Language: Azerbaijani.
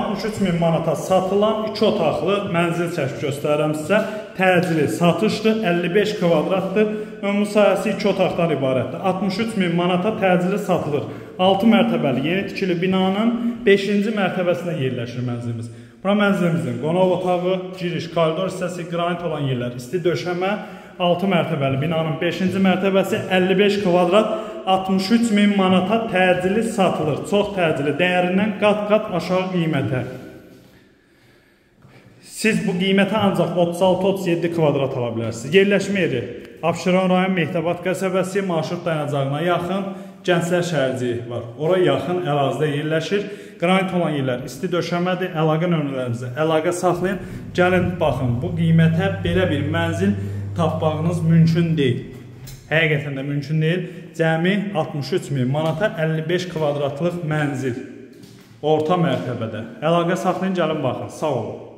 63.000 manata satılan 2 otaqlı mənzil çəkib göstərirəm sizə. Təcili satışdır, 55 kvadratdır. Ümumi sahəsi 2 otaqdan ibarətdir. 63.000 manata təcili satılır. 6 mərtəbəli yeni tikili binanın 5-ci mərtəbəsində yerləşir mənzilimiz. Bura mənzilimizin qonaq otağı, giriş, koridor hissəsi, qranit olan yerlər, isti döşəmə, 6 mərtəbəli binanın 5-ci mərtəbəsi 55 kvadrat 63.000 manata təcili satılır. Çox təcili, dəyərindən qat-qat aşağı qiymətə. Siz bu qiymətə ancaq 36-37 kvadrat ala bilərsiniz. Yerləşmə yeri Abşeron rayon Mehdabad qəsəbəsi marşrut dayanacağına yaxın Gənclər şəhərciyi var. Ora yaxın ərazidə yerləşir. Qranit olan yerlər isti döşəmədir. Əlaqə nömrələrimizə əlaqə saxlayın. Gəlin, baxın, bu qiymətə belə bir mənzil tapmağınız mümkün deyil. Həqiqətən də mümkün deyil. Cəmi 63.000 manata 55 kvadratlıq mənzil. Orta mərtəbədə. Əlaqə saxlayın, gəlin, baxın. Sağ olun.